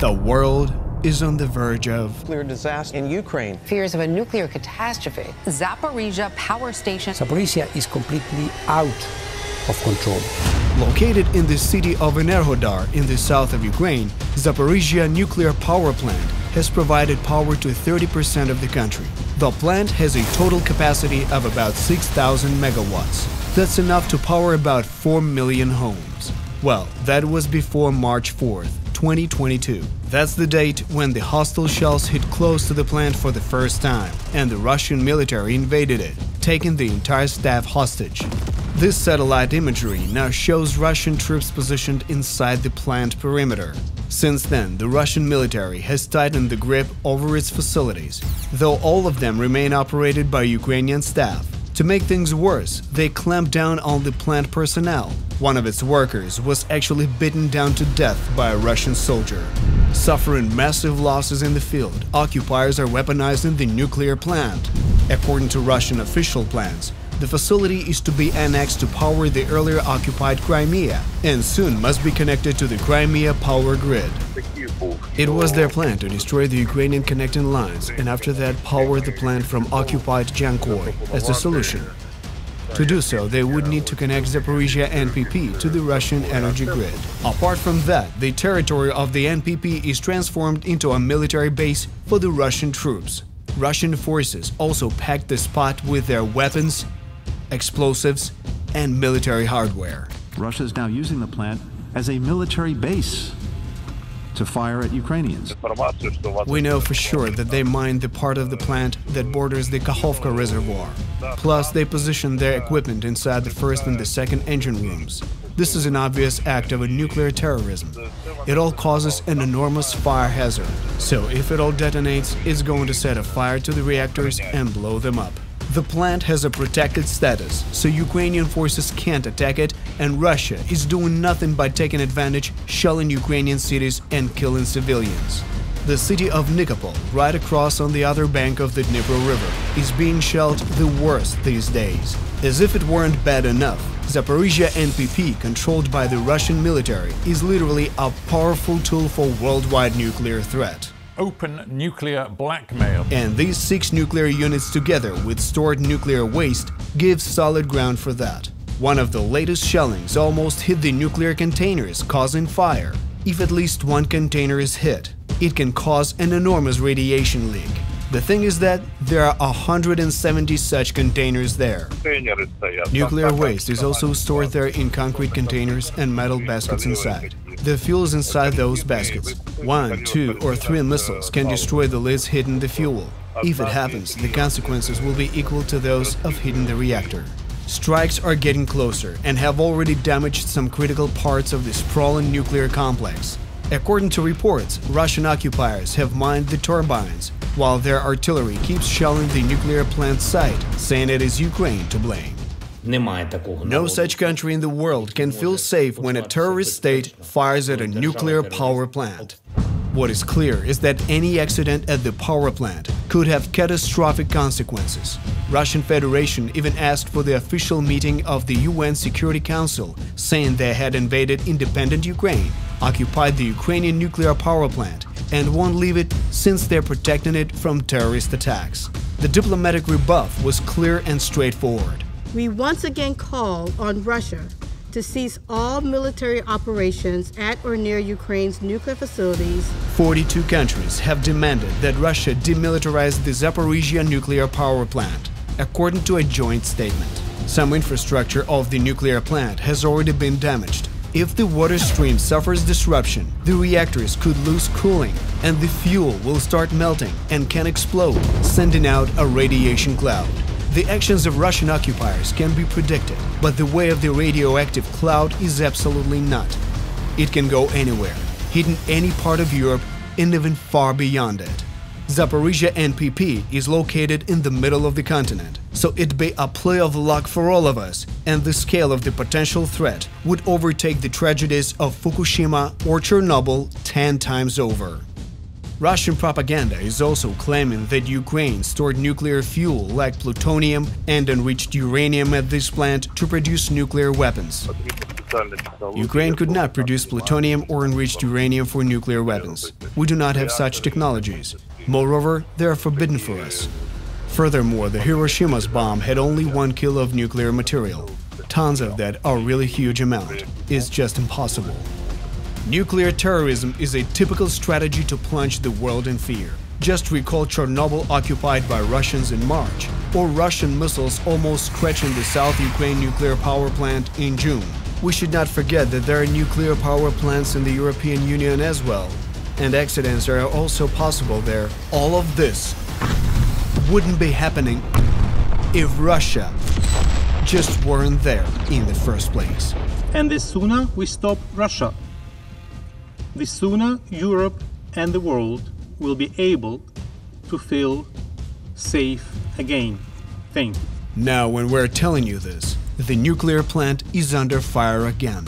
The world is on the verge of nuclear disaster in Ukraine. Fears of a nuclear catastrophe. Zaporizhzhya power station. Zaporizhzhya is completely out of control. Located in the city of Enerhodar in the south of Ukraine, Zaporizhzhya nuclear power plant has provided power to 30% of the country. The plant has a total capacity of about 6,000 megawatts. That's enough to power about 4 million homes. Well, that was before March 4th, 2022. That's the date when the hostile shells hit close to the plant for the first time, and the Russian military invaded it, taking the entire staff hostage. This satellite imagery now shows Russian troops positioned inside the plant perimeter. Since then, the Russian military has tightened the grip over its facilities, though all of them remain operated by Ukrainian staff. To make things worse, they clamped down on the plant personnel. One of its workers was actually beaten down to death by a Russian soldier. Suffering massive losses in the field, occupiers are weaponizing the nuclear plant. According to Russian official plans, the facility is to be annexed to power the earlier occupied Crimea and soon must be connected to the Crimea power grid. It was their plan to destroy the Ukrainian connecting lines and after that power the plant from occupied Jankoy as the solution. To do so, they would need to connect Zaporizhzhya NPP to the Russian energy grid. Apart from that, the territory of the NPP is transformed into a military base for the Russian troops. Russian forces also packed the spot with their weapons, explosives, and military hardware. Russia is now using the plant as a military base to fire at Ukrainians. We know for sure that they mined the part of the plant that borders the Kakhovka reservoir. Plus, they positioned their equipment inside the first and the second engine rooms. This is an obvious act of nuclear terrorism. It all causes an enormous fire hazard. So if it all detonates, it's going to set a fire to the reactors and blow them up. The plant has a protected status, so Ukrainian forces can't attack it, and Russia is doing nothing but taking advantage, shelling Ukrainian cities and killing civilians. The city of Nikopol, right across on the other bank of the Dnipro River, is being shelled the worst these days. As if it weren't bad enough, Zaporizhzhya NPP, controlled by the Russian military, is literally a powerful tool for worldwide nuclear threat. Open nuclear blackmail. And these 6 nuclear units together with stored nuclear waste give solid ground for that. One of the latest shellings almost hit the nuclear containers, causing fire. If at least one container is hit, it can cause an enormous radiation leak. The thing is that there are 170 such containers there. Nuclear waste is also stored there in concrete containers and metal baskets inside. The fuel is inside those baskets. 1, 2, or 3 missiles can destroy the lids hitting the fuel. If it happens, the consequences will be equal to those of hitting the reactor. Strikes are getting closer and have already damaged some critical parts of the sprawling nuclear complex. According to reports, Russian occupiers have mined the turbines, while their artillery keeps shelling the nuclear plant site, saying it is Ukraine to blame. No such country in the world can feel safe when a terrorist state fires at a nuclear power plant. What is clear is that any accident at the power plant could have catastrophic consequences. Russian Federation even asked for the official meeting of the UN Security Council, saying they had invaded independent Ukraine, occupied the Ukrainian nuclear power plant, and won't leave it since they're protecting it from terrorist attacks. The diplomatic rebuff was clear and straightforward. We once again call on Russia to cease all military operations at or near Ukraine's nuclear facilities. 42 countries have demanded that Russia demilitarize the Zaporizhzhya nuclear power plant, according to a joint statement. Some infrastructure of the nuclear plant has already been damaged. If the water stream suffers disruption, the reactors could lose cooling, and the fuel will start melting and can explode, sending out a radiation cloud. The actions of Russian occupiers can be predicted, but the way of the radioactive cloud is absolutely not. It can go anywhere, hitting any part of Europe and even far beyond it. Zaporizhzhya NPP is located in the middle of the continent, so it'd be a play of luck for all of us, and the scale of the potential threat would overtake the tragedies of Fukushima or Chernobyl 10 times over. Russian propaganda is also claiming that Ukraine stored nuclear fuel like plutonium and enriched uranium at this plant to produce nuclear weapons. Ukraine could not produce plutonium or enriched uranium for nuclear weapons. We do not have such technologies. Moreover, they are forbidden for us. Furthermore, the Hiroshima's bomb had only 1 kilo of nuclear material. Tons of that are really huge amount. It's just impossible. Nuclear terrorism is a typical strategy to plunge the world in fear. Just recall Chernobyl occupied by Russians in March, or Russian missiles almost scratching the South Ukraine nuclear power plant in June. We should not forget that there are nuclear power plants in the European Union as well, and accidents are also possible there. All of this wouldn't be happening if Russia just weren't there in the first place. And the sooner we stop Russia, the sooner Europe and the world will be able to feel safe again. Thank you. Now, when we're telling you this, the nuclear plant is under fire again.